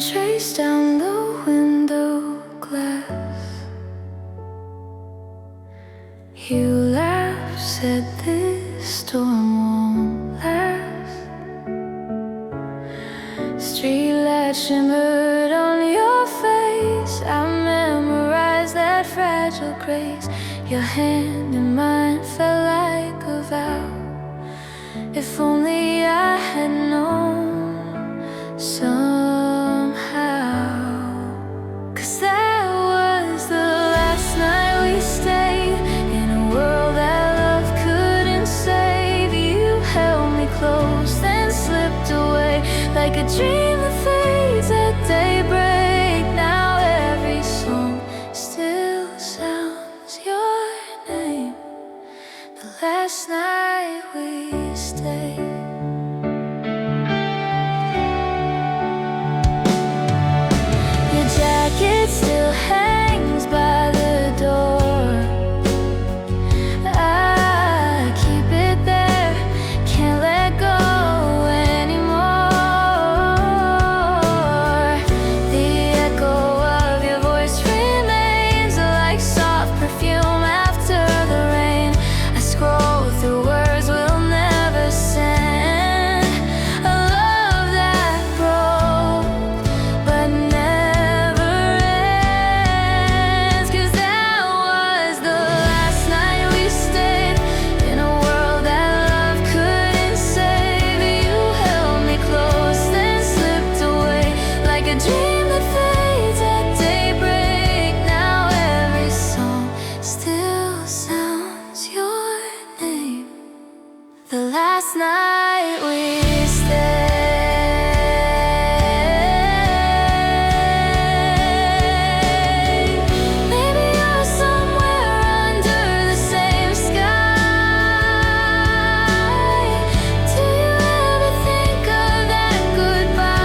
trace down the window glass. You laugh, said this storm won't last. Streetlight shimmered on your face. I memorized that fragile grace. Your hand in mine felt like a vow. If only I had known somehow. 'Cause that was the last night we stayed in a world that love couldn't save. You held me close, then slipped away like a dream that fades at daybreak. Now every song still sounds your name. The last night we stayed. Your jacket still hangs by the door. I keep it there, can't let go anymore. The echo of your voice remains like soft perfume after the rain. I scroll through words we'll never send. A love that broke but never ends. 'Cause that was the last night we stayed in a world that love couldn't save. You held me close, then slipped away like a dream that fades at daybreak. Now every song still sounds your name. The last night we stayed. Maybe you're somewhere under the same sky. Do you ever think of that goodbye?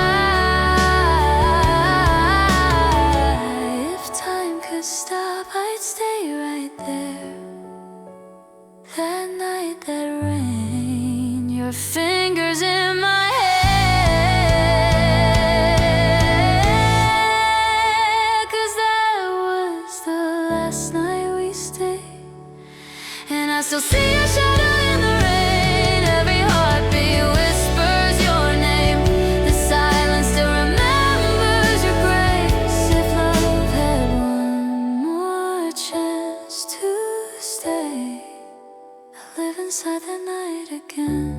If time could stop, I'd stay right there. That night, that rain, your fingers in my hair. 'Cause that was the last night we stayed. And I still see your shadow in the rain. Every heartbeat whispers your name. The silence still remembers your grace. If love had one more chance to stay, I'll live inside that night again.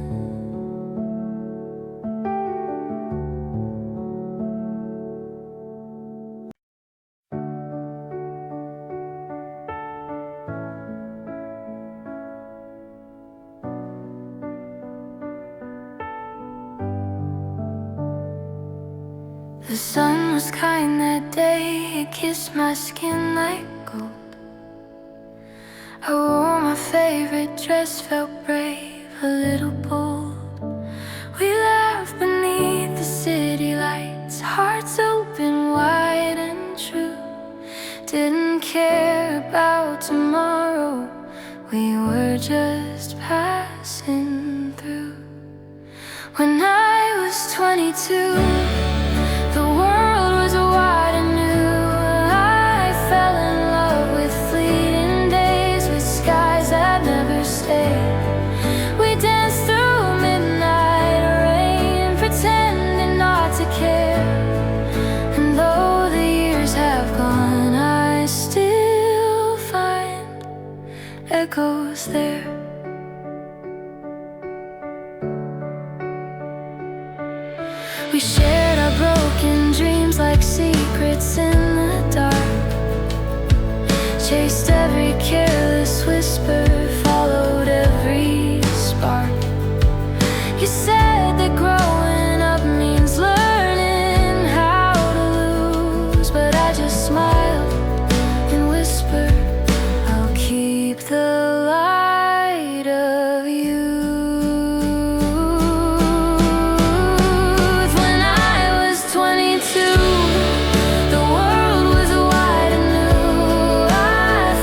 The sun was kind that day. It kissed my skin like gold. I wore my favorite dress, felt brave, a little bold. We laughed beneath the city lights, hearts open wide and true. Didn't care about tomorrow, we were just passing through. When I was 22, the world was wide and new. I fell in love with fleeting days, with skies that never stayed. We danced through midnight rain, pretending not to care. And though the years have gone, I still find echoes there. We shared our broken dreams like secrets in the dark. Chased every careless whisper, followed every spark. You said that growing up means learning how to lose, but I just smiled and whispered, I'll keep the light of you. The world was wide and new. I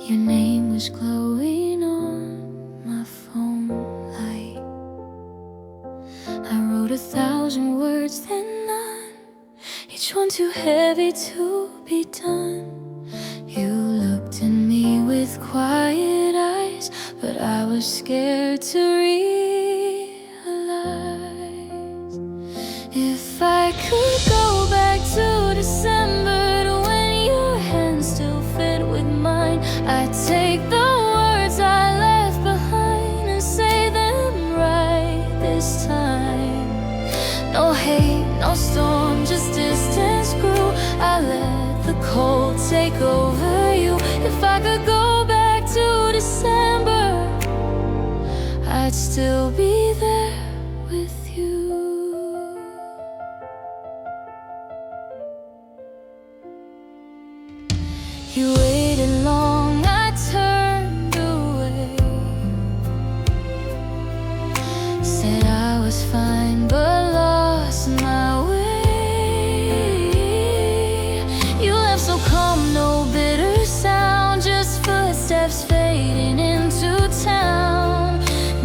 Your name was glowing on my phone light. I wrote 1,000 words, then none, each one too heavy to be done. You looked at me with quiet eyes, but I was scared to realize. If I could go back to December, to when your hands still fit with mine, I'd take the words I left behind and say them right this time. No hate, no storm, just distance grew. I let the cold take over you. If I could go back to December, I'd still be there with you. You waited long, I turned away. Said I was fine, but lost my way. You left so calm, no bitter sound, just footsteps fading into town.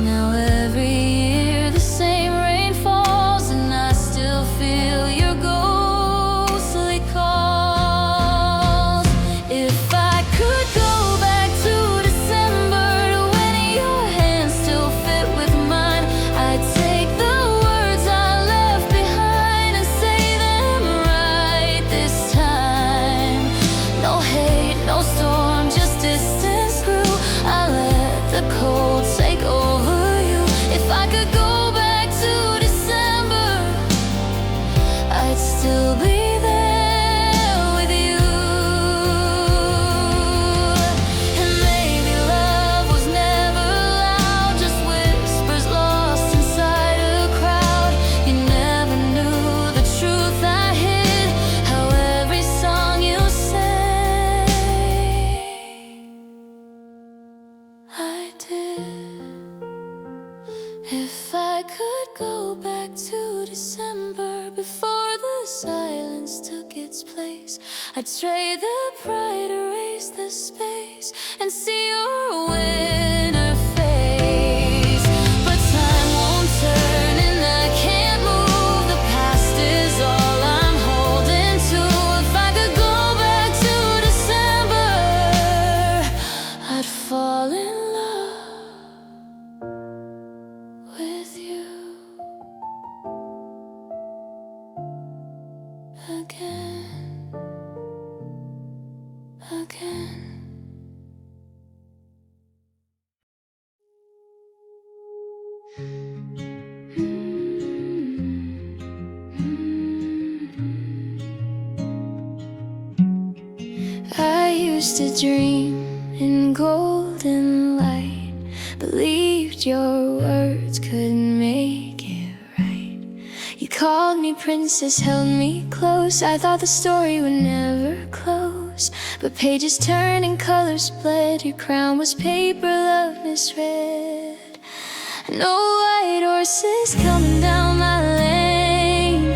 Now every year the same rain falls, and I still feel your ghostly calls. If I could go back to December, to when your hands still fit with mine, I'd take the words I left behind and say them right this time. No hate, no storm, just distance grew. I let the cold take over you. If I could go back to December, I'd still be there with you. And maybe love was never loud, just whispers lost inside a crowd. You never knew the truth I hid, how every song you sang I did. If I could go back to December, before the silence took its place, I'd trade the pride, erase the space, and see your winter face. But time won't turn and I can't move. The past is all I'm holding to. If I could go back to December, I'd fall in love with you again, again. I used to dream in golden light, believed your words could make it right. You called me princess, held me close. I thought the story would never close, but pages turned and colors bled. Your crown was paper, love misread. No white horses coming down my lane,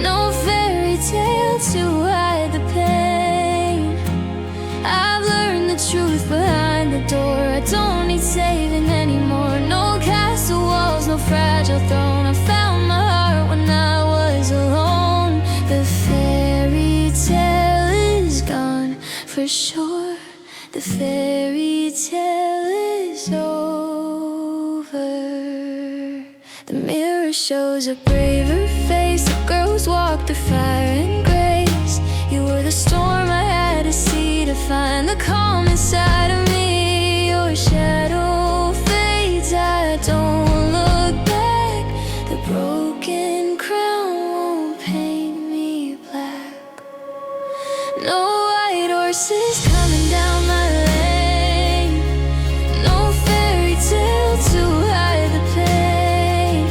no fairy tale to hide the pain. I've learned the truth behind the door. I don't need saving anymore. No castle walls, no fragile throne. I found my heart when I was alone. The fairy tale is gone for sure. The fairy tale is over. The mirror shows a braver face. The girls walk through fire and grace. You were the storm I had to see to find the calm inside of me. Your shadow fades, I don't look back. The broken crown won't paint me black. No white horses coming down my lane, no fairy tale to hide the pain.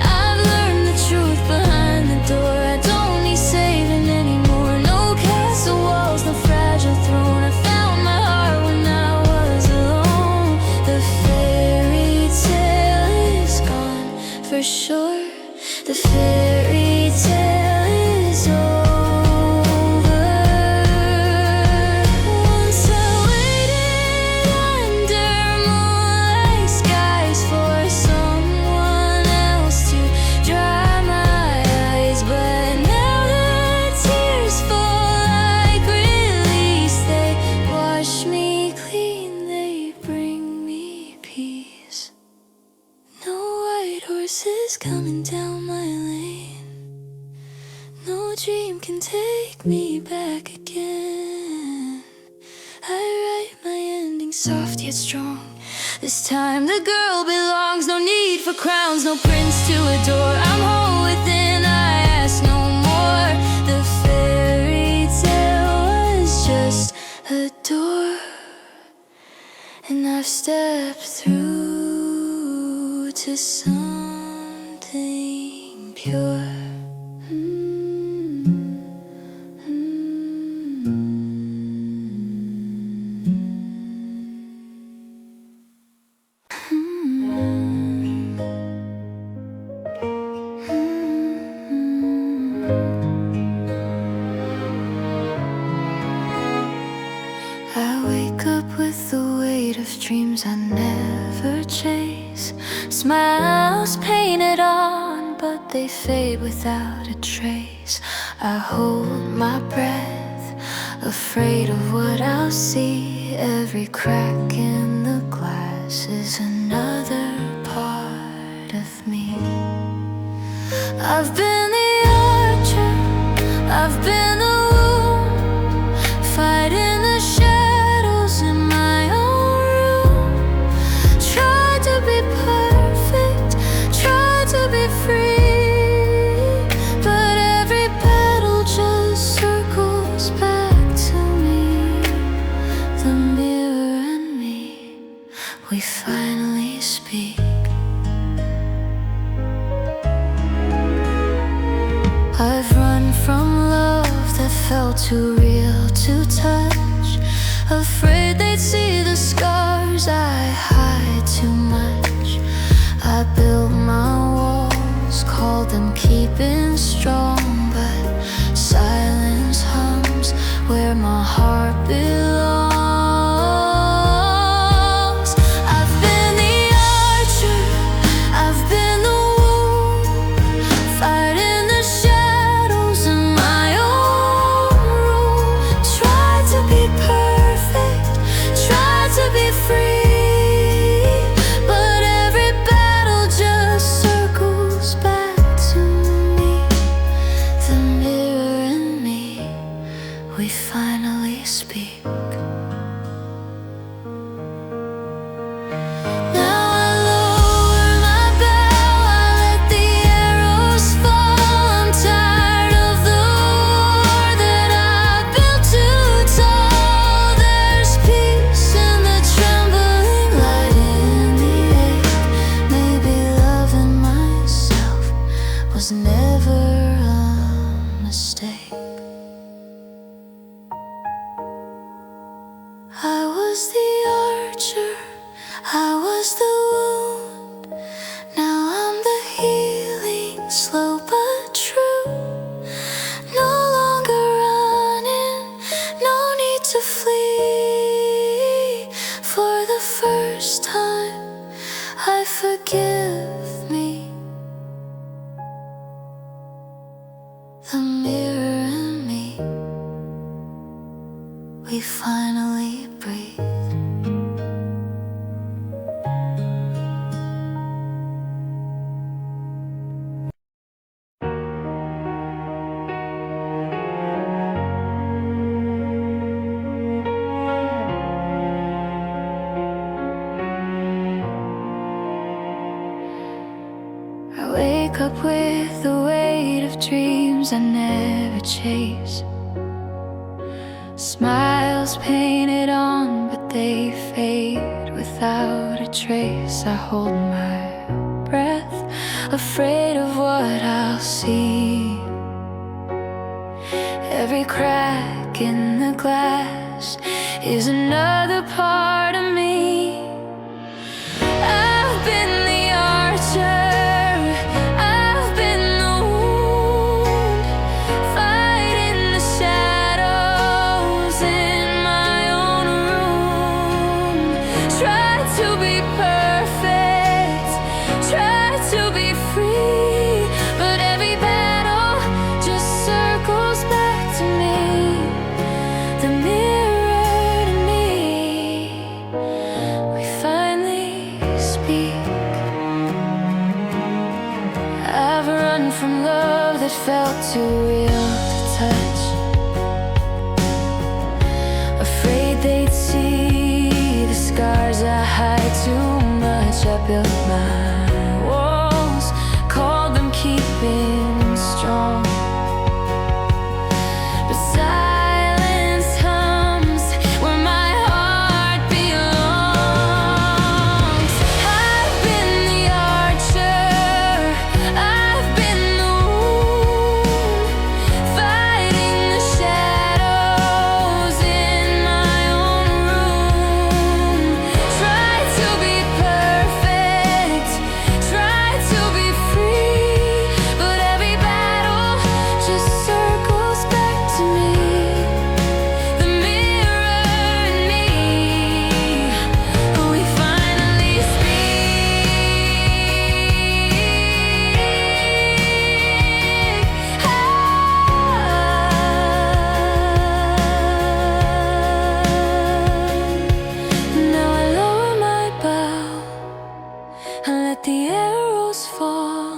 I've learned the truth behind the door. I don't need saving anymore. No castle walls, no fragile throne. I found my heart when I was alone. The fairy tale is gone for sure. The fairy tale is over. Once I waited coming down my lane. No dream can take me back again. I write my ending soft yet strong. This time the girl belongs. No need for crowns, no prince to adore. I'm whole within, I ask no more. The fairy tale was just a door, and I've stepped through to something pure. I wake up with the weight of dreams I never chase. Smiles painted on, but they fade without a trace. I hold my breath, afraid of what I'll see. Every crack in the glass is another part of me. I've been the archer, I've been the wound, fighting the shadows in my own room. Tried to be perfect, tried to be free, but every battle just circles back to me. The mirror and me, we finally speak. I've run from love that felt too real to touch, afraid they'd see the scars I hide too much. I built my walls, called them keeping strong, but silence hums where my heart belongs. I've been the archer, I've been the wound, fighting the shadows in my own room. Tried to be perfect, tried to be free, but every battle just circles back to me. The mirror and me, we finally speak. Now I lower my bow, I let the arrows fall. I'm tired of the war that I built too tall. There's peace in the trembling, light in the ache. Maybe loving myself was never a mistake. I was the archer, I was the wound. Now I'm the healing, slow but true. No longer running, no need to flee. For the first time, I forgive me. The mirror and me, we finally breathe. I wake up with the weight of dreams I never chase. Smiles painted on, but they fade without a trace. I hold my breath, afraid of what I'll see. Every crack in the glass is another part of me. I've been the archer, I've been the wound, fighting the shadows in my own room. Tried to be perfect, tried to be free, but every battle just circles back to me. The mirror to me, scars I hide too much. I built my walls, called them keeping strong. But silence hums where my heart belongs. I've been the archer, I've been the wound, fighting the shadows in my own room. Tried to be perfect, tried to be free, but every battle just circles back to me. The mirror and me, we finally Now I lower my bow, I let the arrows fall.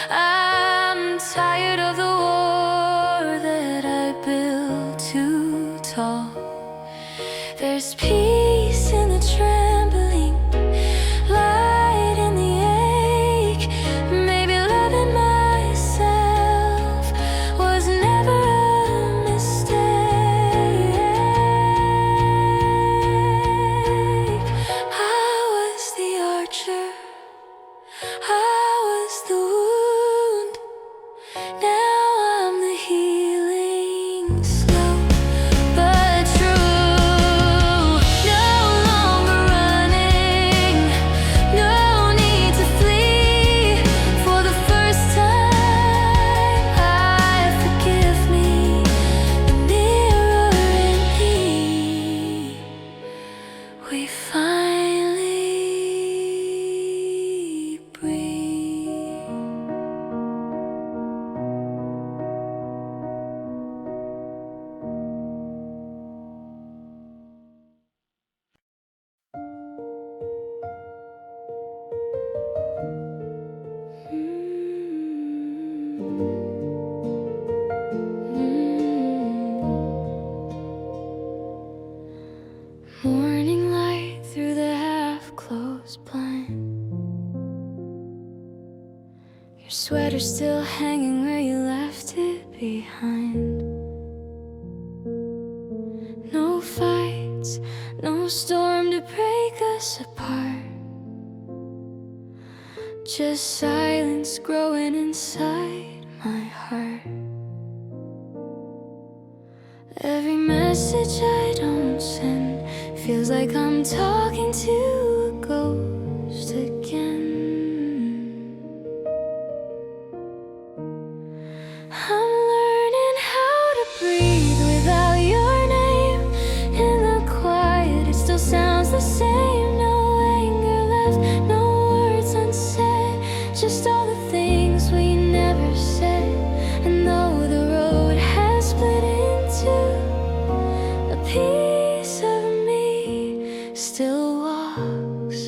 I'm tired of the war that I built too tall. There's peace in the trembling, light in the ache. Maybe loving myself was never a mistake. I was the archer, I was the wound. Now I'm the healing, slow but true. No longer running, no need to flee. For the first time, I forgive me. The mirror and me, we finally breathe. Morning light through the half-closed blind. Your sweater still hanging where you left it behind. No fights, no storm to break us apart. Just silence growing inside my heart. Every message I don't send feels like I'm talking to a ghost again. I'm learning how to breathe without your name. In the quiet, it still sounds the same. No anger left, no words unsaid, just all the things we never said. And though the road has split in two, a piece of me still walks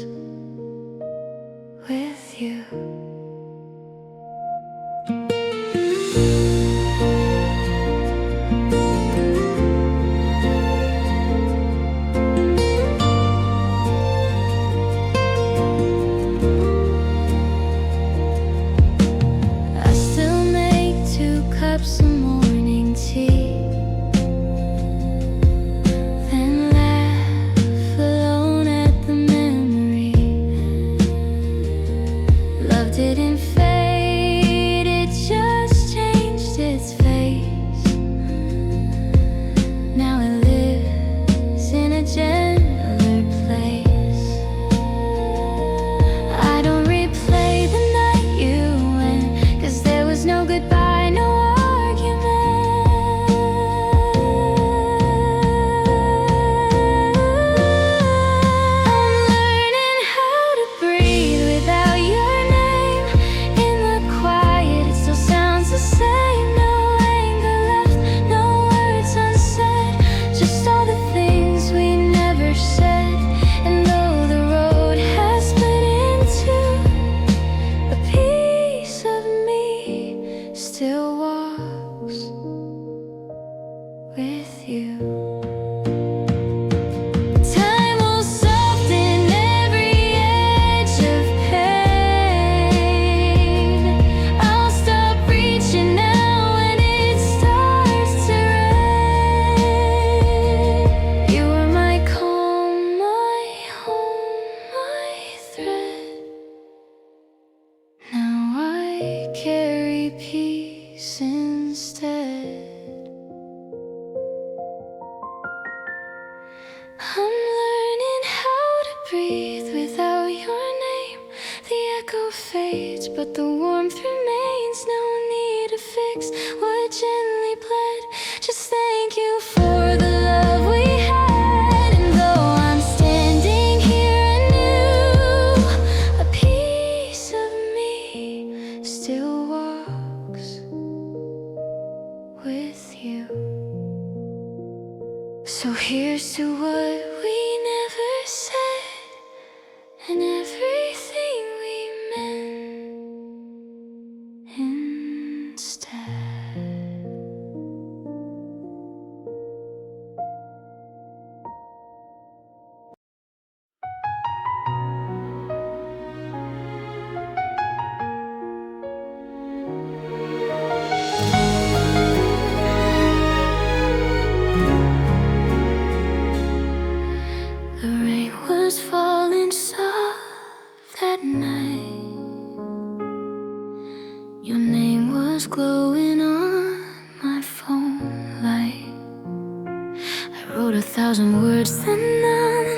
I'm learning how to breathe without your name. The echo fades, but the warmth remains. No need to fix what gently bled. Just thank you for the love we had. And though I'm standing here anew, a piece of me still walks with you. So here's to what we never said, and everything we meant instead. The rain was falling soft that night. Your name was glowing on my phone light. I wrote 1,000 words, then none,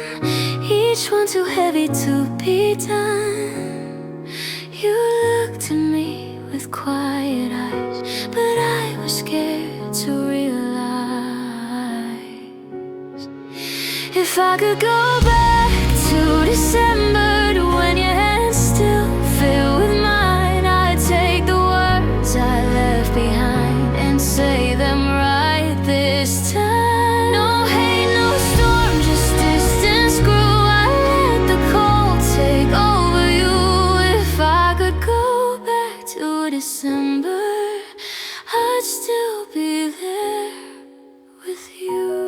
each one too heavy to be done. You looked at me with quiet eyes, but I was scared to realize. If I could go back to December, to when your hands still fit with mine, I'd take the words I left behind and say them right this time. No hate, no storm, just distance grew. I let the cold take over you. If I could go back to December, I'd still be there with you.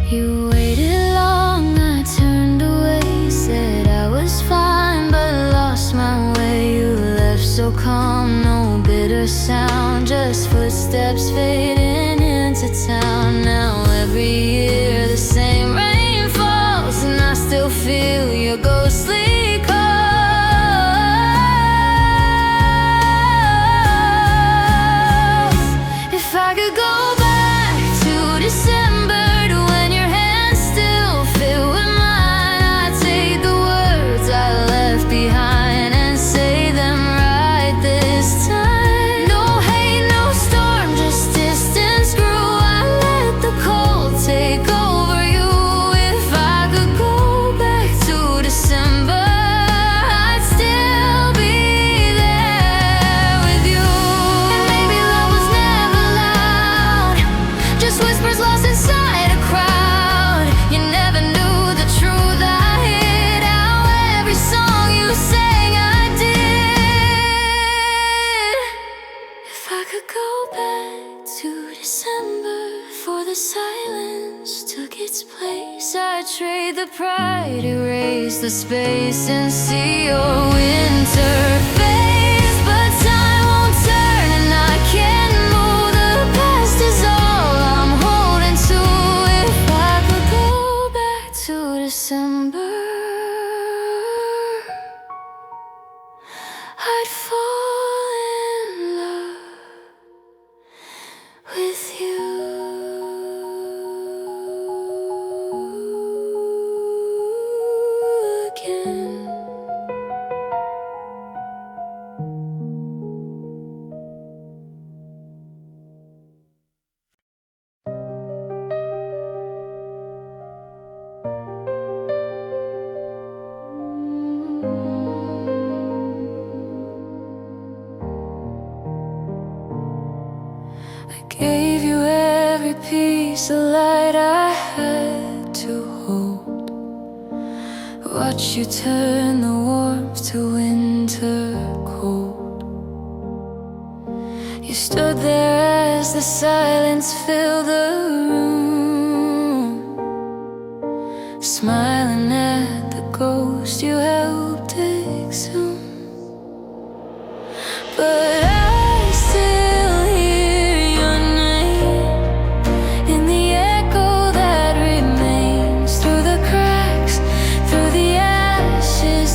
You waited long, I turned away, said I was fine but lost my way. You left so calm, no bitter sound, just footsteps fading into town. Now every year the same rain falls, and I still feel your ghostly calls. If I could go back to December, behind and say them right this time. No hate, no storm, just distance grew. I let the cold take over you. If I could go back to December, I'd still be there with you. And maybe love was never loud, just whispers lost inside a crowd. You never knew the truth I hid out every song you sang I did. If I could go back to December, before the silence took its place, I'd trade the pride, erase the space, and see your winter face. But time won't turn and I can't move. The past is all I'm holding to. If I could go back to December, I'd fall in love with you again. Gave you every piece of light I had to hold. Watch you turn the warmth to winter cold. You stood there as the silence filled the room, smiling at the ghost you helped exhume. But I still hear your name in the echo that remains, through the cracks, through the ashes,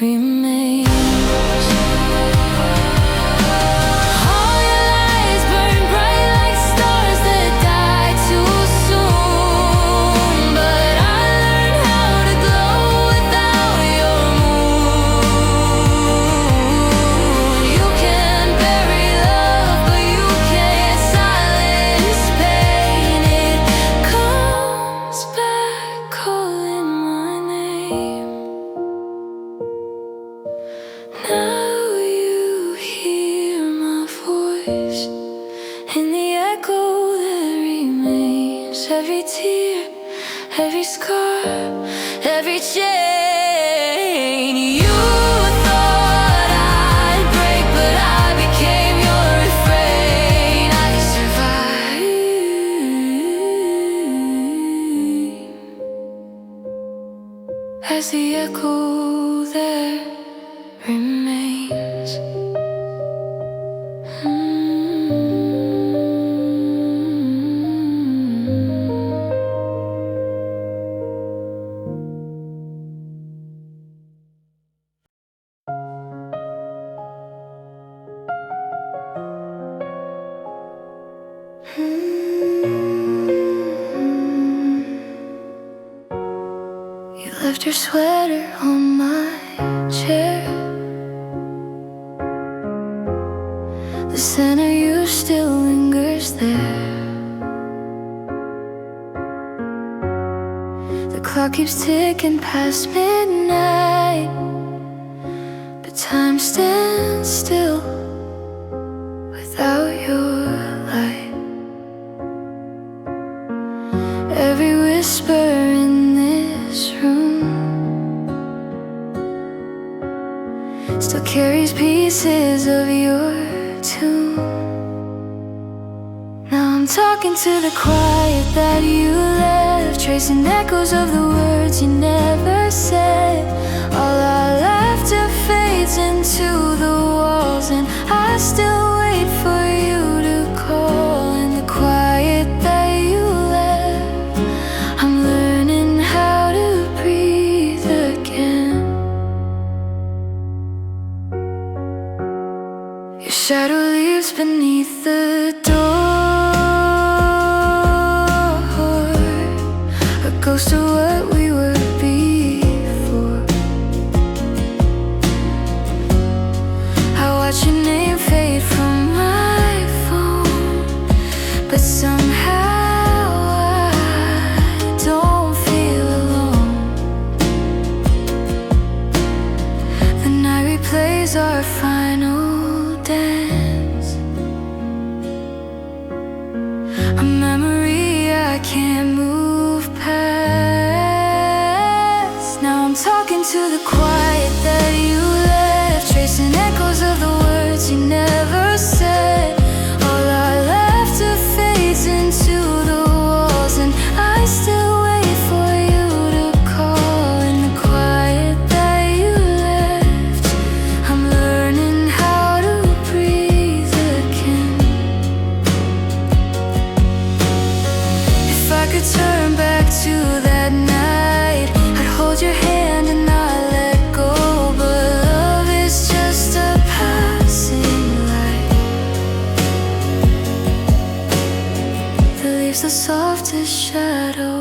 remains. All your lights burn bright like stars that die too soon, but I learned how to glow without your moon. You can bury love, but you can't silence pain. It comes back calling my name. Now you hear my voice in the echo that remains. Every tear, every scar, every chain. You thought I'd break, but I became your refrain. I survive as the echo there remains. You left your sweater on my chair. The scent of you still lingers there. The clock keeps ticking past midnight, but time stands still without your light. Every whisper in this room still carries pieces of your tune. Now I'm talking to the quiet that you left, tracing echoes of the words you never said. All our laughter fades into the walls, and I still wait for you to call. In the quiet that you left, I'm learning how to breathe again. Your shadow leaves beneath the door, a ghost of what we were before. I watch your name fade from my phone, but somehow I don't feel alone. The night replays our final dance, a memory I can't move past. Now I'm talking to the quiet that you left, tracing echoes of the words you never said. All our laughter fades into the walls, and I still wait for you to call. In the quiet that you left, I'm learning how to breathe again. If I could turn back to that night, I'd hold your hand and not let go. But love is just a passing light that leaves the softest shadow.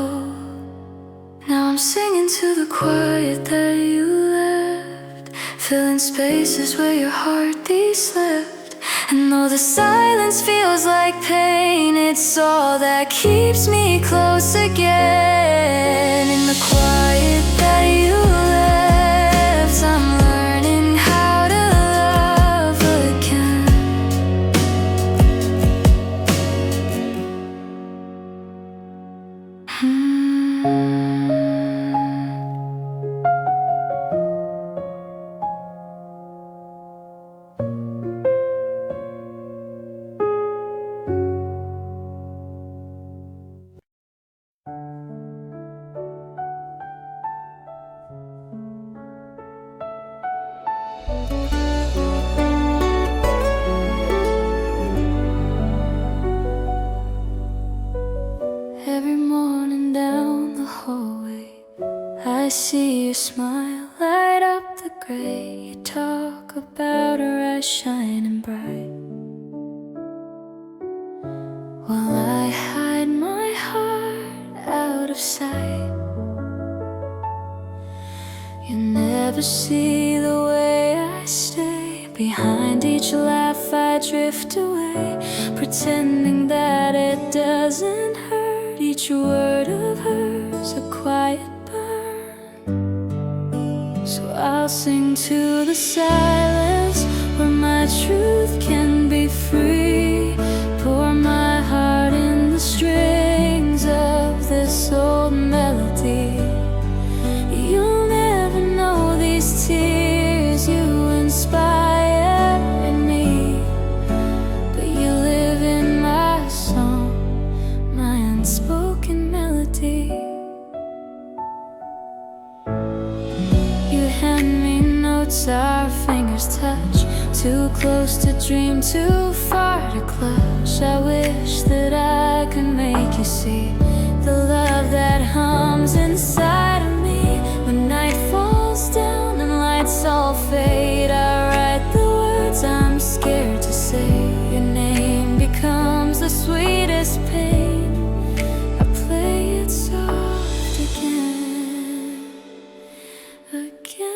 Now I'm singing to the quiet that you left, filling spaces where your heartbeat slept. And though the silence feels like pain, it's all that keeps me close again. In the quiet that you left, I'm learning how to love again. Every morning down the hallway, I see your smile light up the gray. You talk about our eyes shining bright, while I hide my heart out of sight. You never see the way I stay. Behind each laugh I drift away, pretending that it doesn't hurt. Each word of hers a quiet burn. So I'll sing to the silence where my truth can be free. Pour my heart in the strings of this old melody. You'll never know these tears you inspire in me, but you live in my song, my unspoken melody. You hand me notes, our fingers touch, too close to dream, too far to clutch. I wish that I could make you see the love that hums inside of me. When night falls down and lights all fade, I write the words I'm scared to say. Your name becomes the sweetest pain. I play it soft again, again.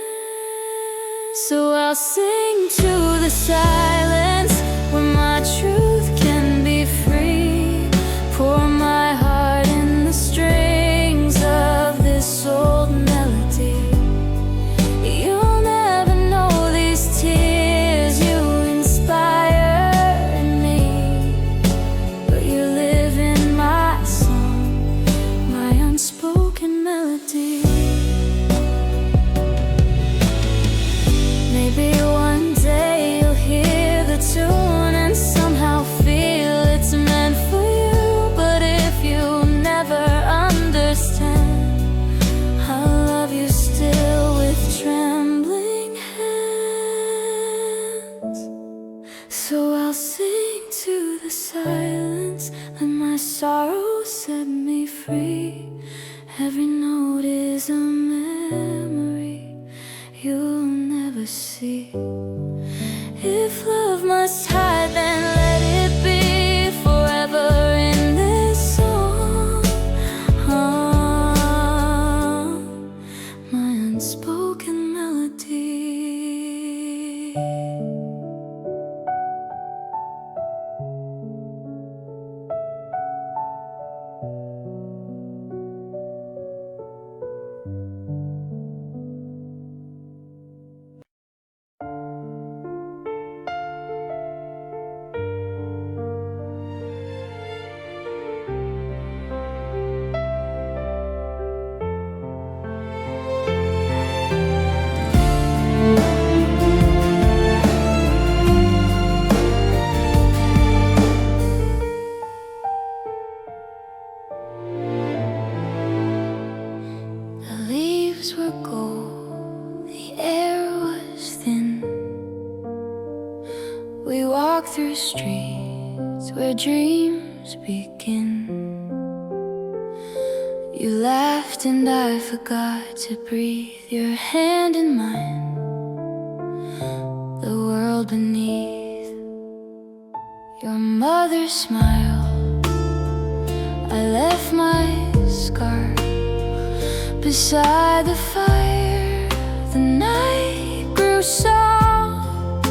So I'll sing to the silence where my truth can be free. Pour my heart in the strings of this old melody. You'll never know these tears you inspire in me, but you live in my song, my unspoken melody. Maybe one day you'll hear the tune and somehow feel it's meant for you. But if you never understand, I'll love you still with trembling hands. So I'll sing to the silence, let my sorrow set me free. Every note is a memory you'll never see. If love must hide, then let it be forever in this song. My unspoken melody. The leaves were gold, the air was thin. We walked through streets where dreams begin. You laughed and I forgot to breathe, your hand in mine, the world beneath. Your mother smiled, I left my scar beside the fire. The night grew soft.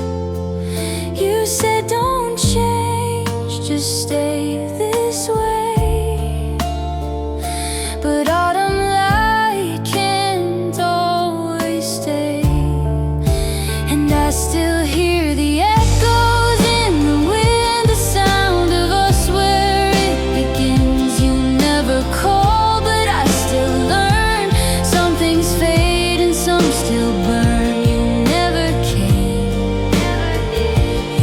You said don't change, just stay this way. But autumn light can't always stay, and I still hear the echoes in the wind, the sound of us where it begins. You never called, but I still learn. Some things fade and some still burn. You never came,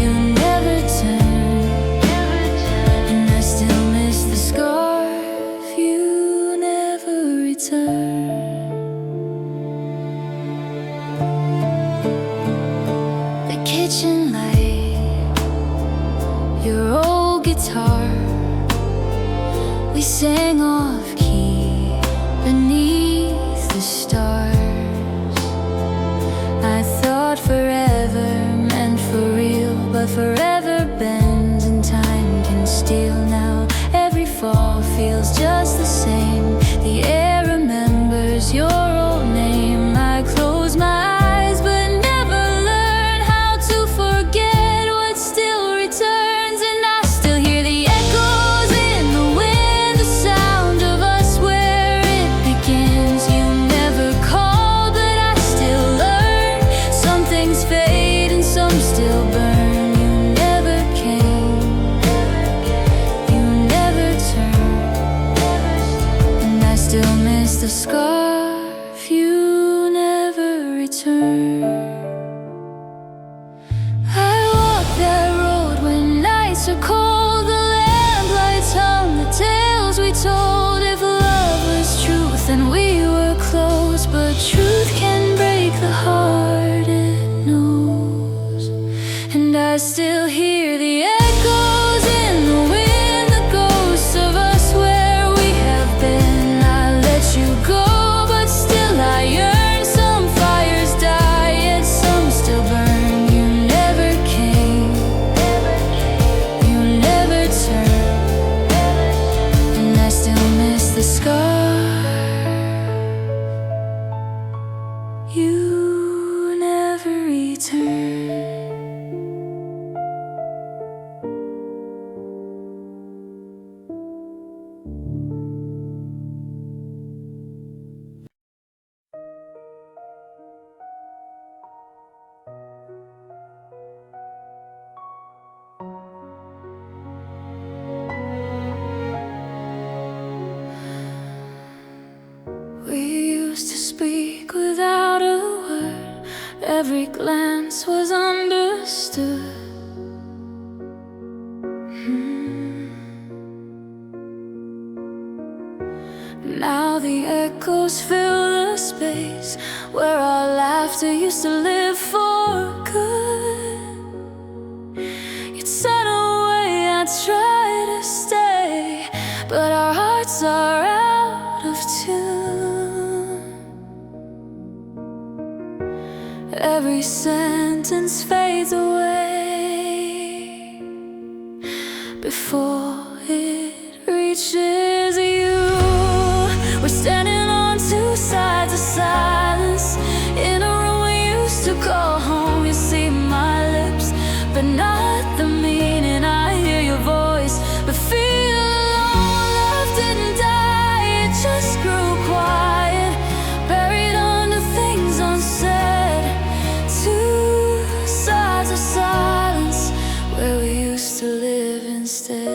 you never turned, and I still miss the scarf. You never returned. The kitchen light, your old guitar, we sang off key beneath the stars. I forever bends and time can steal now. Every fall feels just the same. The air remembers your old name. I close my eyes but never learn how to forget what still returns. And I still hear the echoes in the wind, the sound of us where it begins. You never call but I still learn. Some things fade and some still burn. You never came, you never turned, and I still miss the scarf you never returned. I walk that road when nights are cold. The lamplights hum the tales we told. If love was truth then we were close, but truth can break the heart it knows. And I still hear the echoes in the wind, the ghosts of us where we have been. I let you go but still I yearn. Some fires die yet some still burn. You never came, you never turned, and I still miss the scar you never returned. We used to speak without a word. Every glance was understood. Now the echoes fill the space where our laughter used to live for good. You'd sent away, I tried to stay, but our hearts are out of tune. Every sentence fades away before it reaches you. We're standing on two sides of silence in a room we used to call home. You see my lips, but not the meaning. I hear your voice, but feel alone. Love didn't die, it just grew quiet, buried under things unsaid. Two sides of silence where we used to live instead.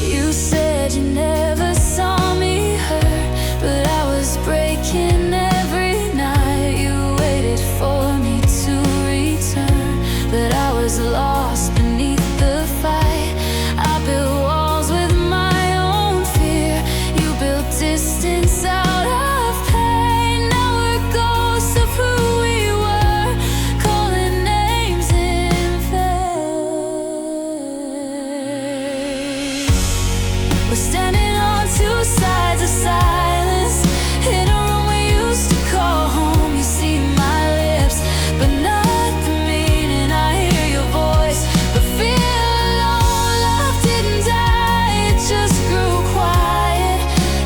You said you never saw me hurt, but I was breaking every night. You waited for me to return, but I was lost beneath the fight. I built walls with my own fear. You built distance out of pain. Now we're ghosts of who we were, calling names in vain. We're standing on two sides of silence in a room we used to call home. You see my lips, but not the meaning. I hear your voice, but feel alone. Love didn't die, it just grew quiet,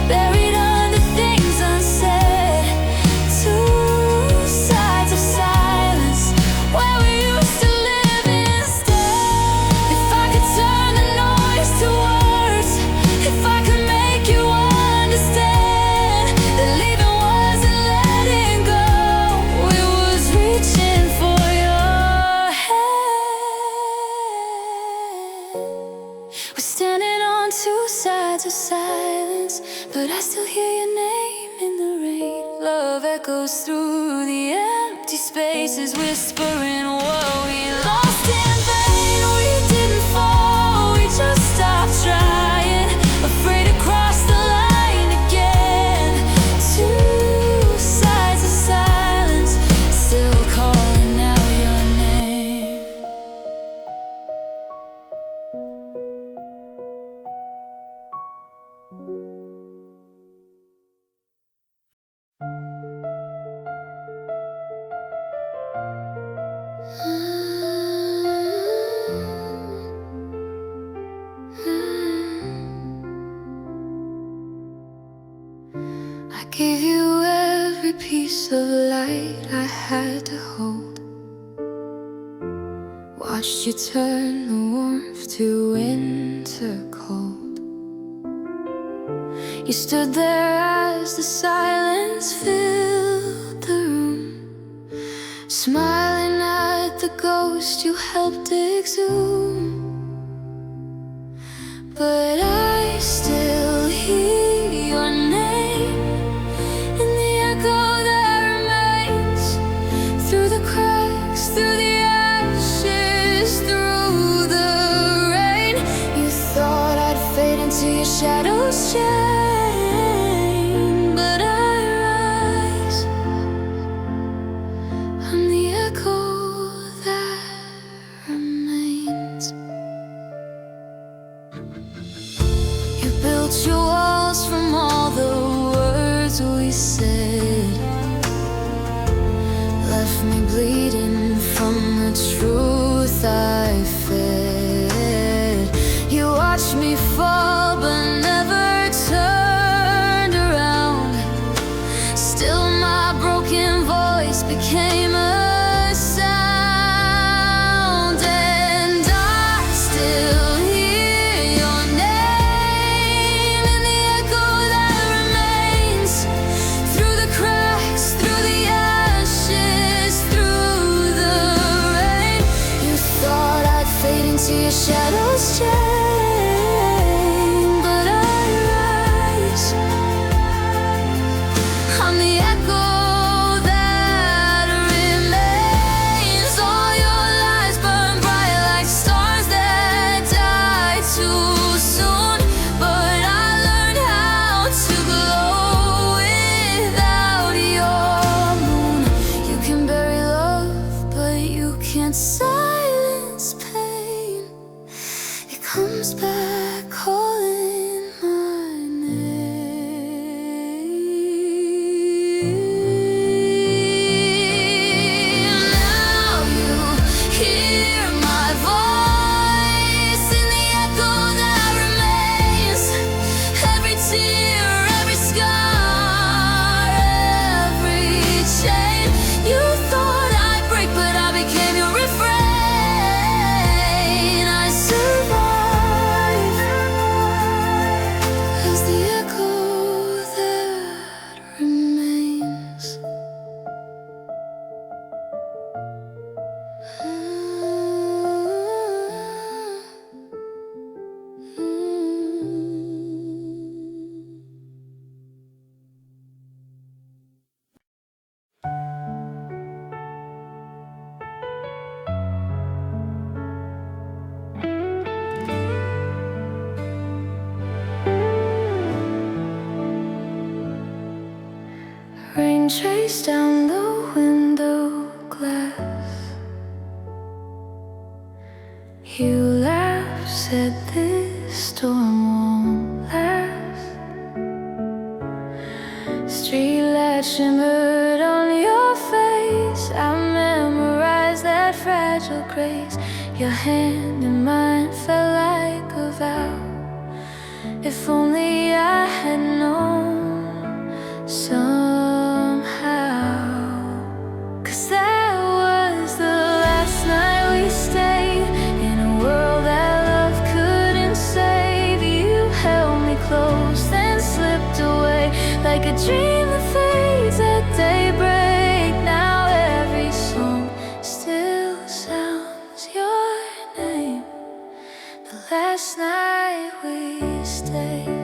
buried under things unsaid. Two sides of silence where we used to live instead. If I could turn the noise to words, if I could make you understand that leaving wasn't letting go, it was reaching for your hand. We're standing on two sides of silence, but I still hear your name in the rain. Love echoes through the empty spaces, whispering what we lost in vain. We didn't fall, we just stopped trying, afraid to cross the line again. Two sides of silence, still calling out your name. I gave you every piece of light I had to hold. Watched you turn the warmth to winter cold. You stood there as the silence filled the room, smiling at the ghost you helped exhume. But I still hear your name in the echo that remains, through the cracks, through the ashes, through the rain. You thought I'd fade into your shadow's chain, but I rise. I'm the echo that remains. You built your walls from all the words we said, left me bleeding from the truth I fed. You watched me fall but never turned around. Still my broken voice became a sound, and I still hear your name in the echo that remains, through the cracks, through the ashes, through the rain. You thought I'd fade into your shadow's chain, but I rise. I'm the echo that remains. All your lies burn bright like stars that die too soon, but I learned how to glow without your moon. You can bury love, but you can't silence pain. It comes back calling my name. Now you hear my voice in the echo that remains. Every tear, every scar, every chain. You thought I'd break, but I became your refrain. I survive as the echo that remains. Rain chased down the window glass. You laughed, said this storm won't last. Street light shimmered on your face. I memorized that fragile grace. Your hand in mine felt like a vow. If only I had known somehow. 'Cause that was the last night we stayed in a world that love couldn't save. You held me close, then slipped away like a dream that fades at daybreak. Now every song still sounds your name. The last night we stayed.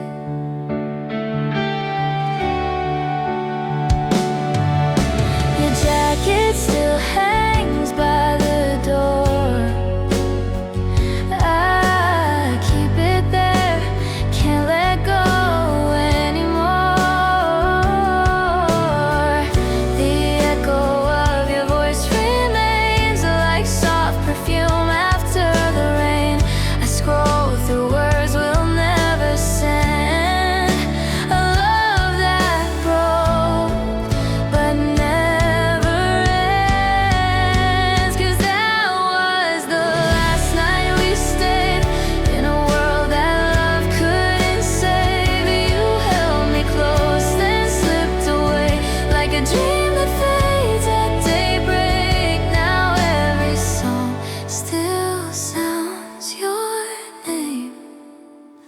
dream that fades at daybreak. Now every song still sounds your name.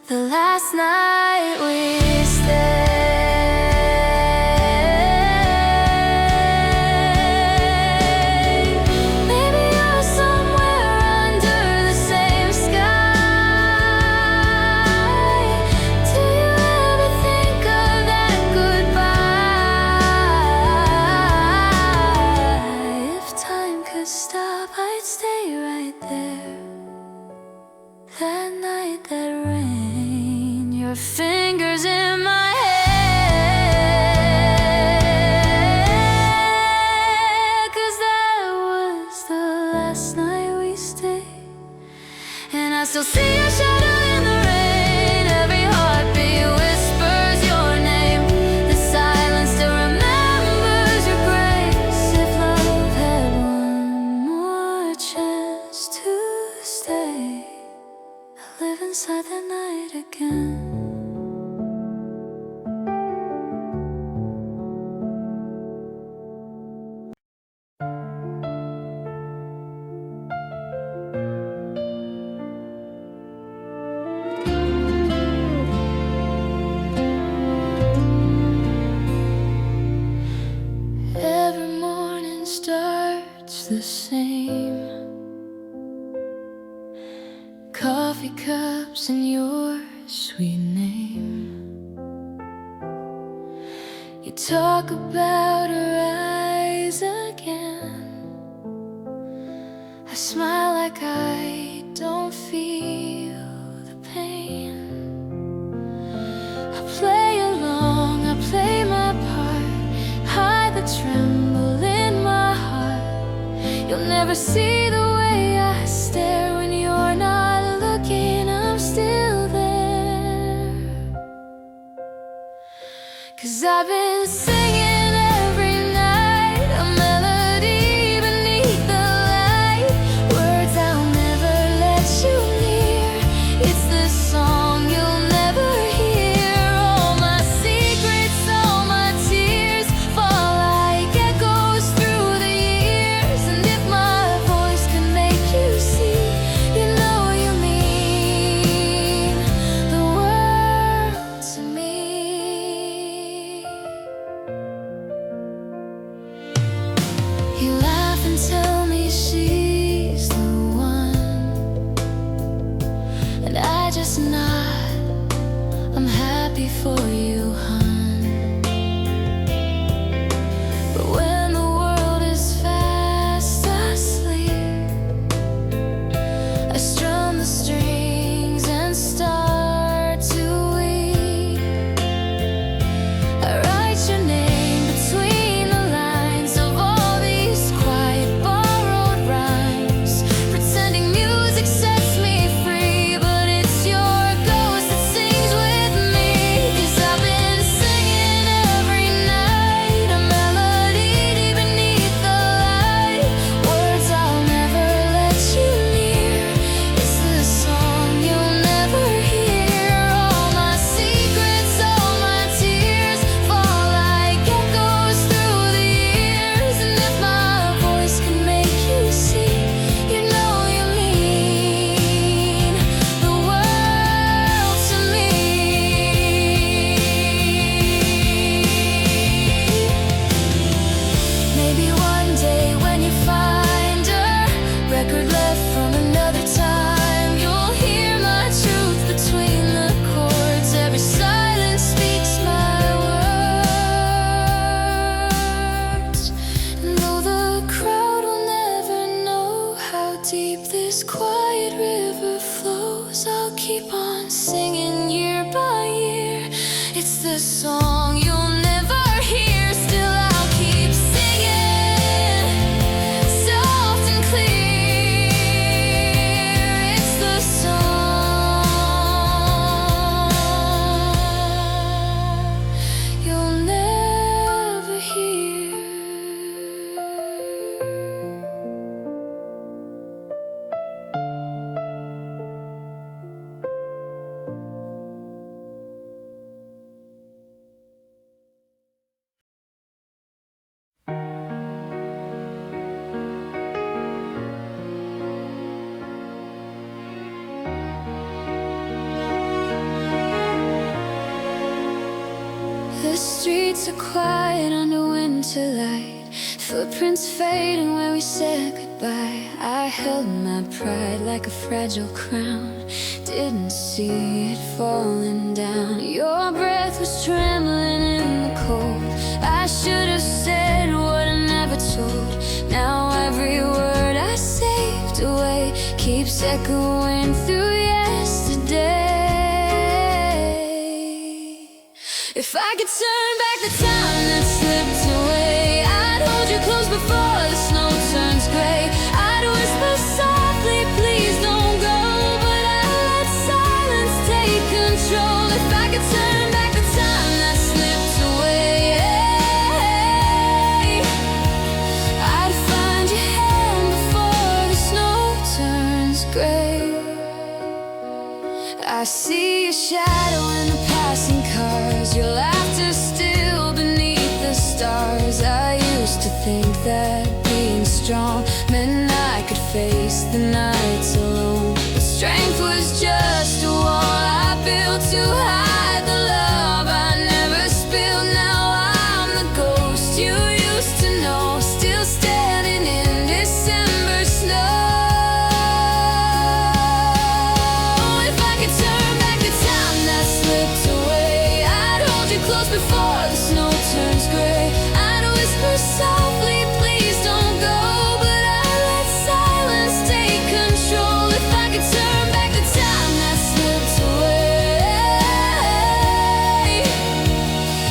The last night we stayed. Stop, I'd stay right there. That night that rain, your fingers in my hair. 'Cause that was the last night we stayed. And I still see your shadow in the rain. Every heartbeat whispers your name. The silence still remembers your grace. If love had one more chance to stay, I'll live inside the night again. Every morning starts the same. Coffee cups and your sweet name. You talk about her eyes again. I smile like I don't feel the pain. I play along, I play my part, hide the tremble in my heart. You'll never see the way I stare when you're not looking. I'm still there. 'Cause I've been singing every night, a melody beneath the light. Words I'll never let you near. It's the song you'll never hear. All my secrets, all my tears fall like echoes through the years. And if my voice can make you see, you know you mean the world to me. You laugh and tell me she's the one, and I just nod. I'm happy for you, hon. But when the world is fast asleep, I strum the strings and start to weep. I write your name between the lines of all these quiet borrowed rhymes, pretending music sets me free. But it's your ghost that sings with me. 'Cause I've been singing every night, a melody deep beneath the light. Words I'll never let you near. It's the song you'll never hear. All my secrets, all my tears fall like echoes through the years. And if my voice can make you see, you know you mean the world to me. Maybe one day when you find her record left from another time, you'll hear my truth between the chords. Every silence speaks my words. And though the crowd will never know how deep this quiet river flows, I'll keep on singing year by year. It's the song you'll never hear. Still I'll keep singing, soft and clear. It's the song you'll never hear. so quiet under winter light, footprints fading where we said goodbye. I held my pride like a fragile crown, didn't see it falling down. Your breath was trembling in the cold. I should have said what I never told. Now every word I saved away keeps echoing through yesterday. If I could turn back the time that slipped away, I'd hold you close before the snow turns gray. I'd whisper softly, please don't go, but I'd let silence take control. If I could turn back the time that slipped away, I'd find your hand before the snow turns gray. I see your shadow in the passing cars, your laughter still beneath the stars. I used to think that being strong meant I could face the nights alone, but strength was just a wall I built to hide the love I never spilled. Now I'm the ghost you used to know, still standing in December snow. Before the snow turns gray, I'd whisper softly, please don't go, but I'd let silence take control. If I could turn back the time that slipped away,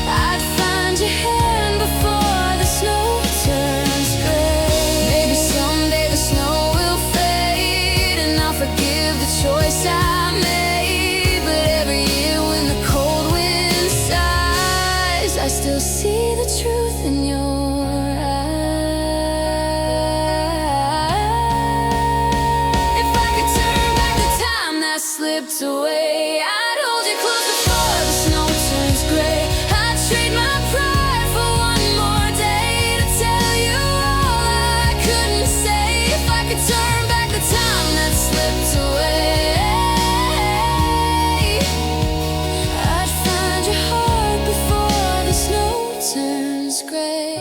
I'd find your hand before the snow turns gray. Maybe someday the snow will fade and I'll forgive the choice I made, but every year when the cold wind sighs, I still see the truth in your eyes. If I could turn back the time that slipped away, I'd hold you close before the snow turns gray. I'd trade my pride for one more day to tell you all I couldn't say. If I could turn back the time that slipped away, I'd find your heart before the snow turns gray.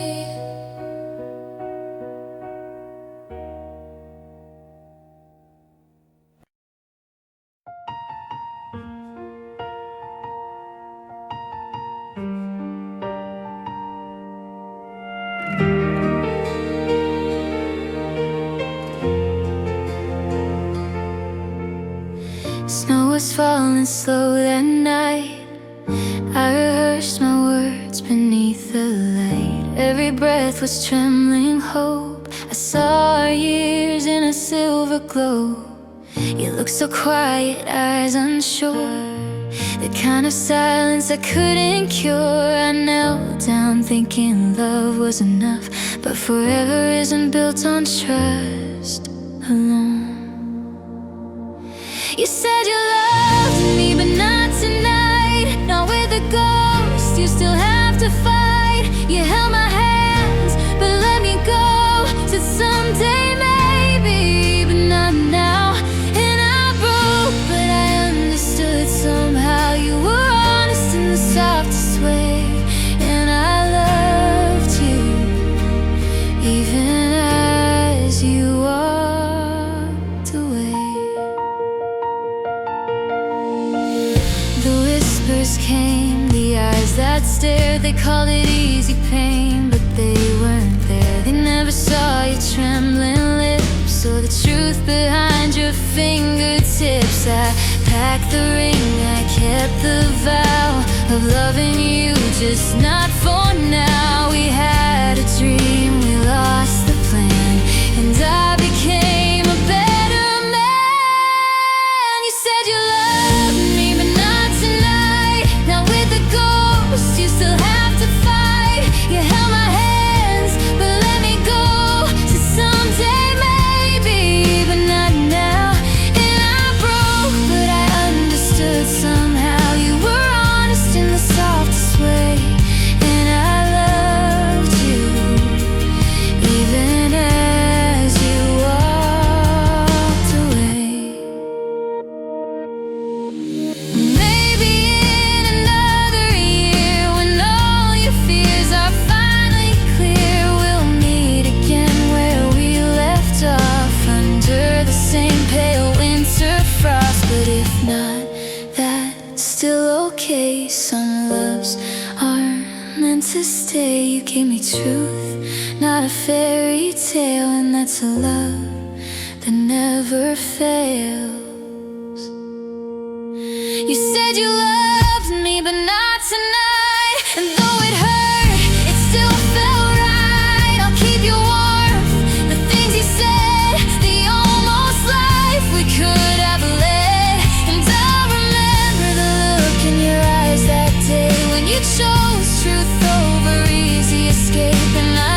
Snow was falling slow that night. I rehearsed my words beneath the light. Every breath was trembling hope. I saw our years in a silver glow. You looked so quiet, eyes unsure, the kind of silence I couldn't cure. I knelt down thinking love was enough, but forever isn't built on trust alone. You said you loved me, but not tonight. Not with a ghost, you still have to fight. You held my hands, but let me go. Said someday maybe, but not now. And I broke, but I understood somehow. You were honest in the softest way, and I loved you, even as you walked away. The whispers came, the eyes that stared. They called it easy pain, but they weren't there. They never saw your trembling lips or the truth behind your fingertips. I packed the ring, I kept the vow of loving you, just not for now. We had a dream, we lost the plan, and I became a better man. You said you loved me, but not tonight. Not with the ghost, you still have to fight. You held my hands, but let me go. Said someday maybe, but not now. And I broke, but I understood somehow. You were honest in the softest way, and I loved to stay. You gave me truth, not a fairy tale. And that's a love that never fails. You said you loved me, but not tonight. And though it hurt, it still felt right. I'll keep you warm, the things you said, the almost life we could have led. And I'll remember the look in your eyes that day when you chose truth over easy escape. And I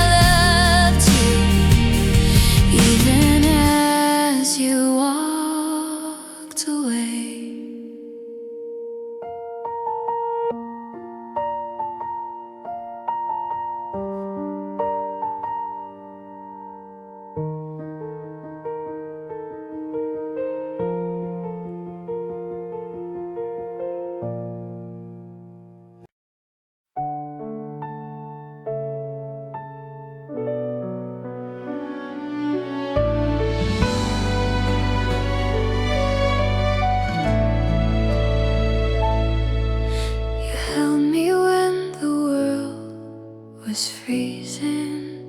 loved you, even as you walked away. Was freezing.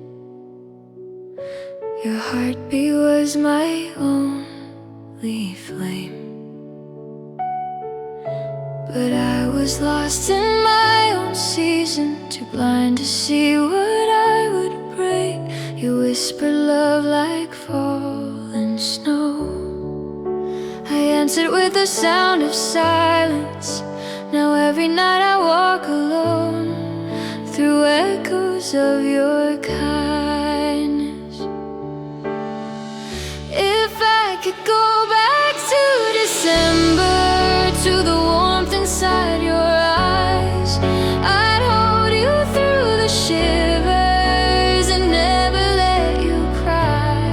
Your heartbeat was my only flame. But I was lost in my own season, too blind to see what I would break. You whispered love like falling snow. I answered with the sound of silence. Now every night I walk alone through echoes of your kindness. If I could go back to December, to the warmth inside your eyes, I'd hold you through the shivers and never let you cry.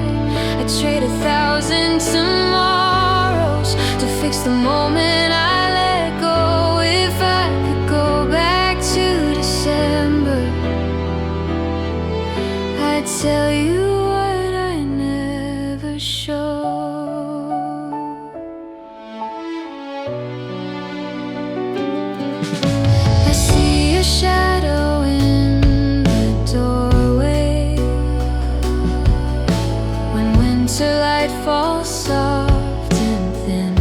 I'd trade 1,000 tomorrows to fix the moment I let go. If I could go back to December, I'd tell you what I never showed. I see a shadow in the doorway when winter light falls soft and thin.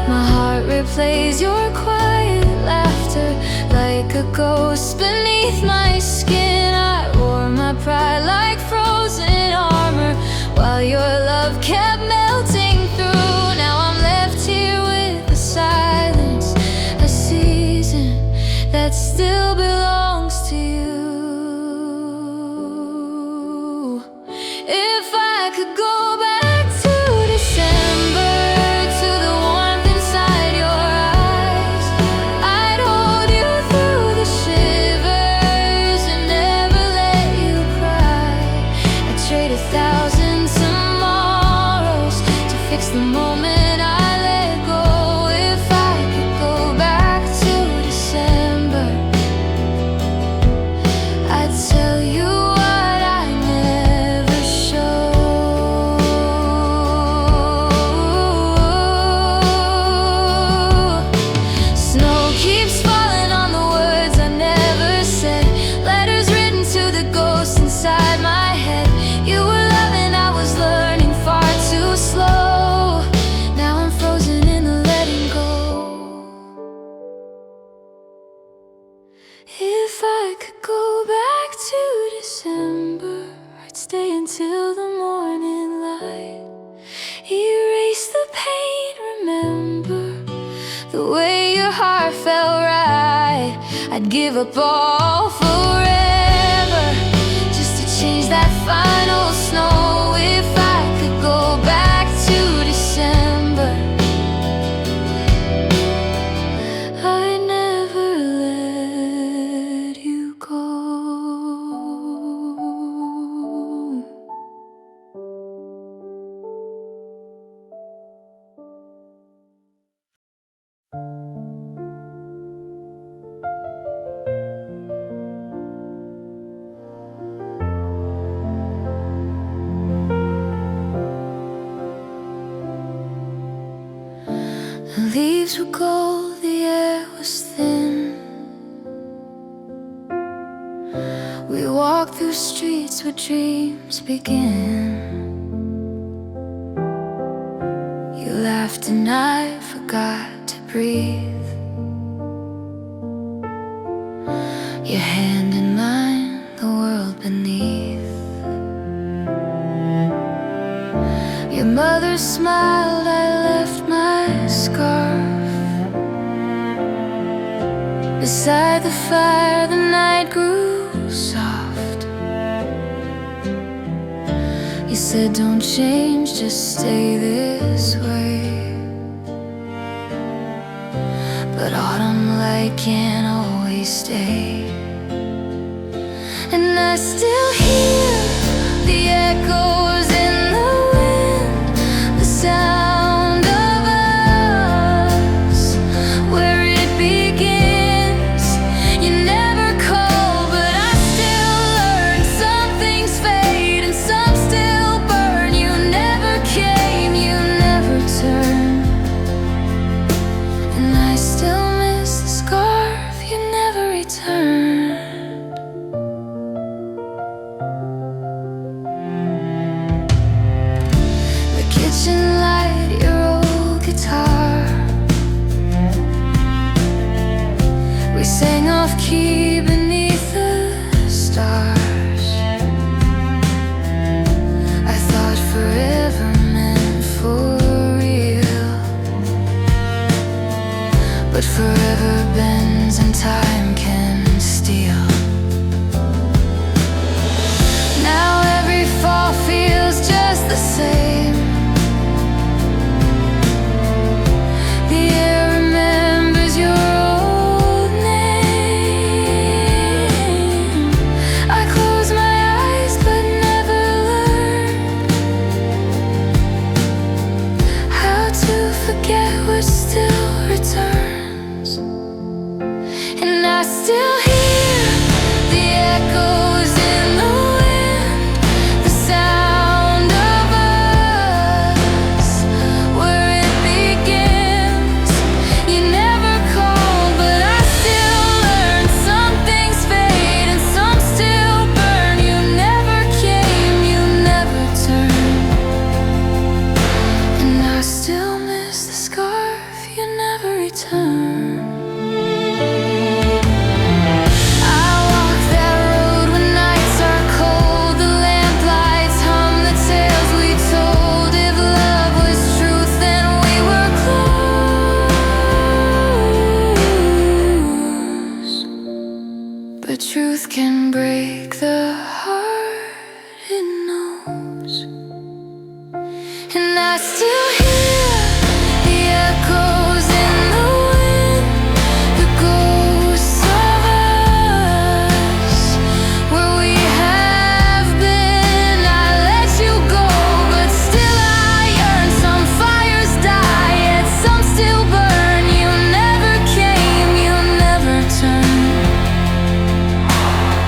My heart replays your quiet laughter like a ghost beneath my skin. I wore my pride like frozen armor while your love kept melting through. Now I'm left here with the silence, a season that still belongs to you. If I could go back to December, to the warmth inside your eyes, I'd hold you through the shivers and never let you cry. I'd trade 1,000 tomorrows to fix the moment I let go. If I could go back to December, I'd tell you what I never showed. Snow keeps falling on the words I never said, letters written to the ghosts inside my head. You were loving, I was learning far too slow. Now I'm frozen in the letting go. If I could go back to December, I'd stay until the morning light. Erase the pain, remember the way your heart felt right. I'd give up all forever just to change that final snow. If I could go back to December, I never let you go. The leaves were gold, the air was thin. We walk through streets where dreams begin. You laughed and I forgot to breathe. Your hand in mine, the world beneath. Your mother smiled, I left my scarf beside the fire. The night grew soft. You said don't change, just stay this way. But autumn light can't always stay. And I still hear the echoes in the wind, the sound of us, where it begins. You never call, but I still learn. Some things fade and some still burn. You never came, you never turned. And I still miss the scarf you never returned. Kitchen light, your old guitar. We sang off key beneath the stars. I thought forever meant for real, but forever bends and time can steal. Now every fall feels just the same. Still hear the echoes in the wind, the sound of us, where it begins. You never call, but I still learn. Some things fade and some still burn. You never came, you never turned. And I still miss the scarf you never returned. But truth can break the heart it knows. And I still hear the echoes in the wind, the ghosts of us, where we have been. I let you go, but still I yearn. Some fires die, yet some still burn. You never came, you never turned.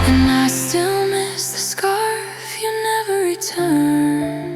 And I still miss the scarf you never returned.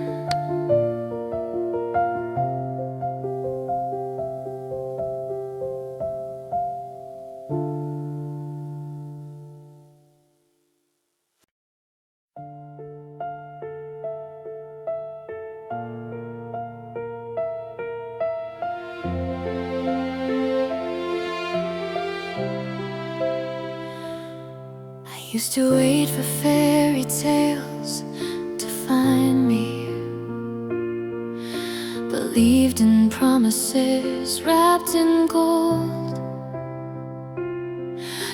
I used to wait for fairy tales to find me, believed in promises wrapped in gold.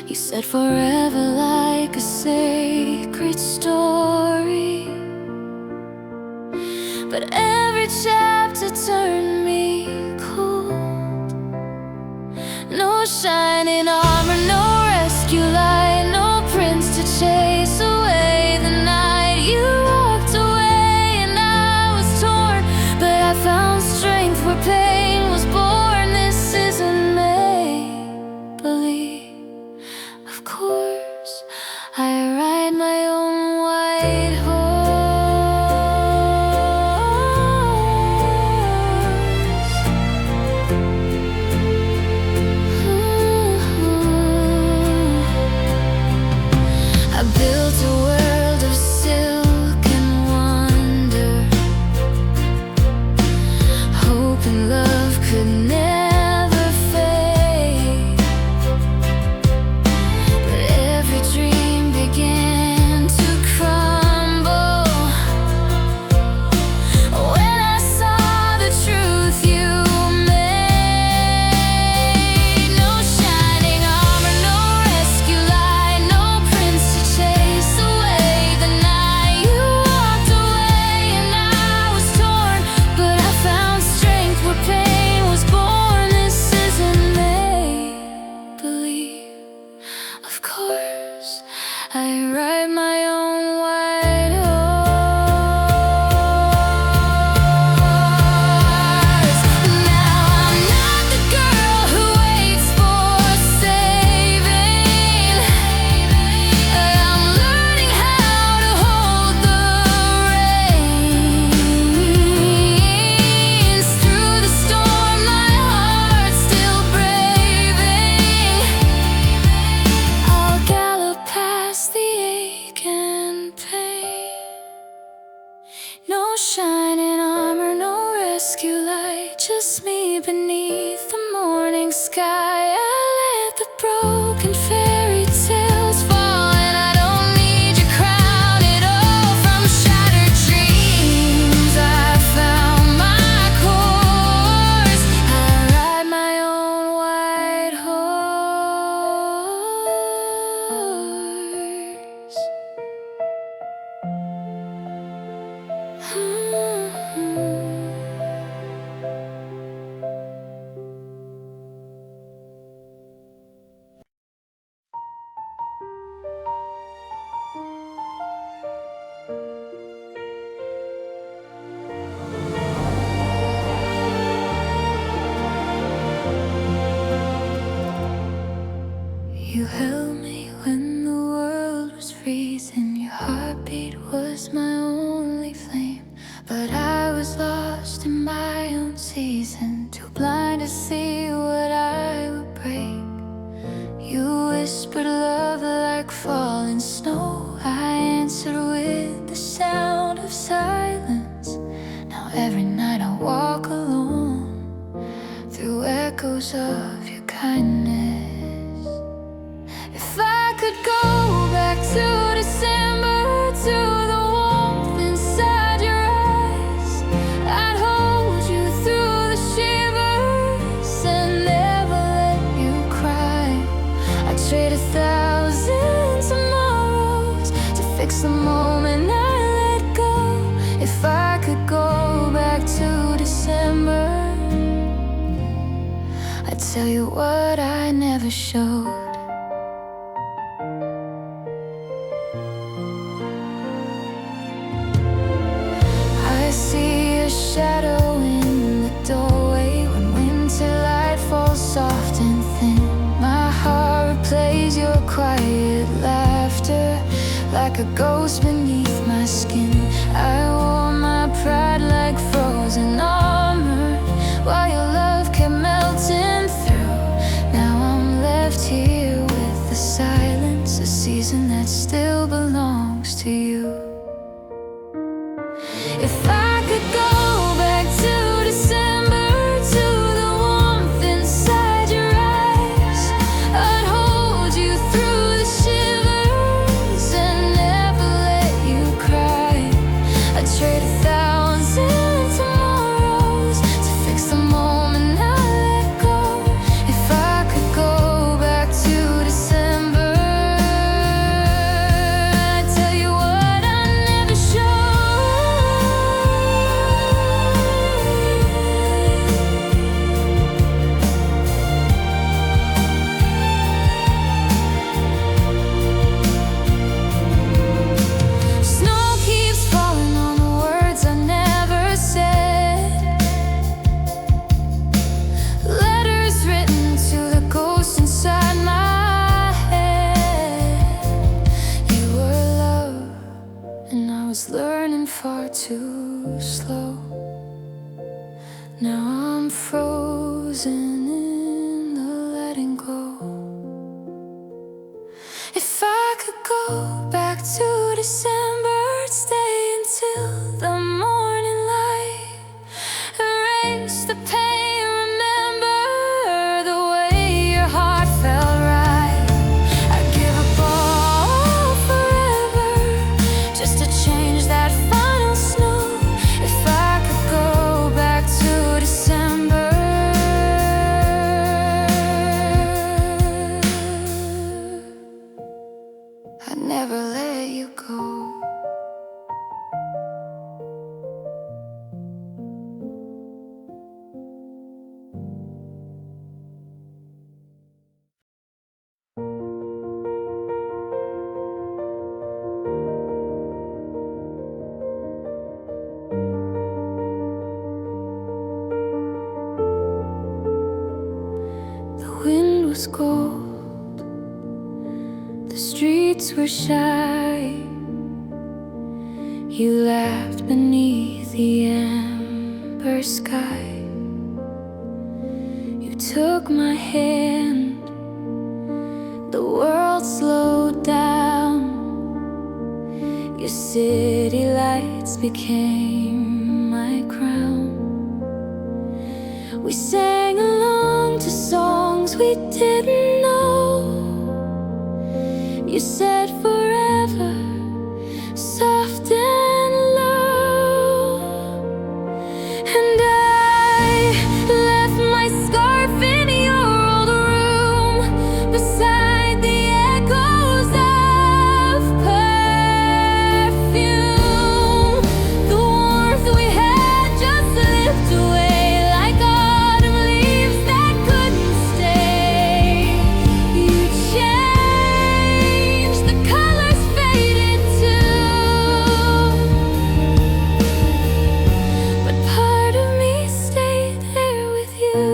You said forever like a sacred story, but every chapter turned me cold. No shining armor, no rescue light, no prince to chase away the night. You walked away and I was torn, but I found strength where pain was born. This isn't make-believe. Of course, I ride my own white horse. I've built a world of silk and wonder, hoping love could never fade. But every dream began to crumble when I saw the truth you made. No shining armor, no rescue light, no prince to chase away the night you walked away. And I was torn, but I found strength where pain was born. This isn't make-believe. Of course, I write my own white horse. Now I'm not the girl who waits for saving. I'm learning how to hold the reins. Through the storm, my heart's still braving. I'll gallop past the ache and pain. No shining armor, no rescue light, just me beneath the morning sky. I let the broken fairy tales fall, and I don't need your crown at all. From shattered dreams, I found my course. I ride my own white horse. You held me when the world was freezing. Your heartbeat was my only flame. But I was lost in my own season, too blind to see what I would break. You whispered love like falling snow. I answered with the sound of silence. Now every night I walk alone through echoes of your kindness. If I could go back to December, to the warmth inside your eyes, I'd hold you through the shivers and never let you cry. I'd trade 1,000 tomorrows to fix the moment I let go. If I could go back to December, I'd tell you what I never showed. I see a shadow in the doorway when winter light falls soft and thin. My heart replays your quiet laughter like a ghost beneath my skin. I wore my pride like frozen armor while your love kept melting through. Now I'm left here with the silence, a season that still belongs to you. If I could go back to December, to the warmth inside your eyes, I'd hold you through the shivers and never let you cry. I'd trade 1,000 tomorrows to fix the moment I let go. If I could go back to December, I'd tell you what I never Snow keeps falling on the words I never said. Letters written to the ghost inside my head. You were love, and I was learning far too slow. Now I'm frozen in the letting go. If I could go back December, stay until the morning light. Erase the pain, remember the way your heart felt right. I'd give up all forever just to change that final snow. If I could go back to December, I'd never let you go. The wind was cold, the streets were shy. You laughed beneath the amber sky. You took my hand, the world slowed down. Your city lights became my crown. We sang along to songs we didn't know. You said forever, soft and low. And I left my scarf in your old room, beside the echoes of perfume. The warmth we had just slipped away like autumn leaves that couldn't stay. You changed, the colors faded too, but part of me stayed there with you.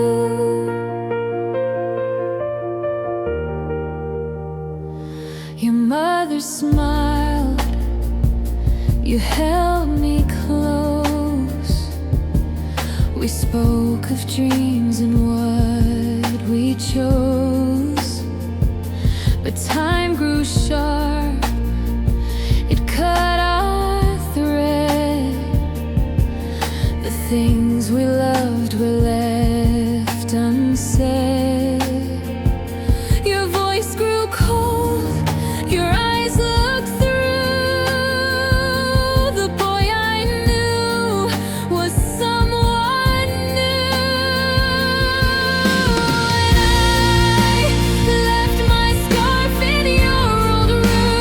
Your mother smiled, you held me close. We spoke of dreams and what we chose. But time grew sharp, it cut our thread. The things we loved were left unsaid. Your voice grew cold, your eyes looked through. The boy I knew was someone new. And I left my scarf in your old room,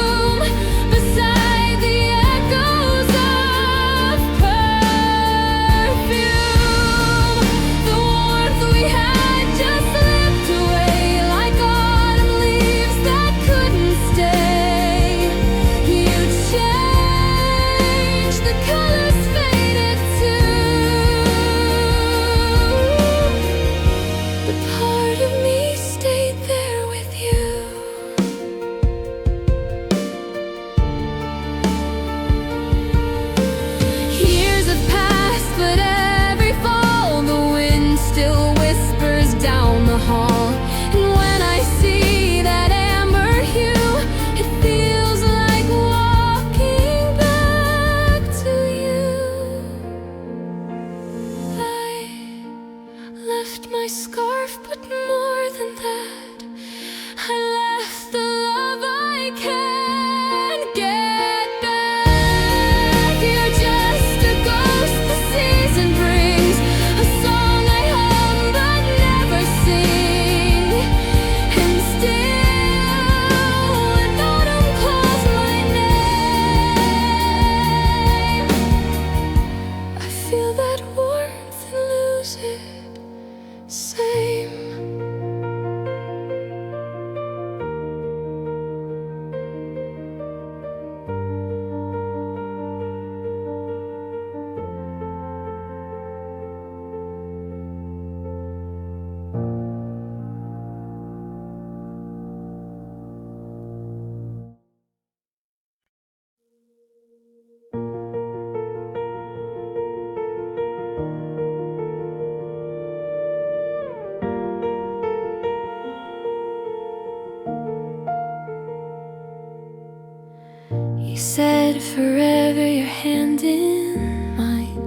said forever, your hand in mine,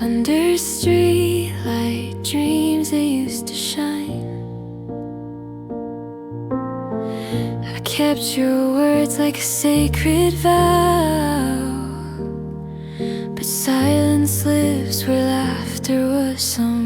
under streetlight dreams that used to shine. I kept your words like a sacred vow, but silence lives where laughter was some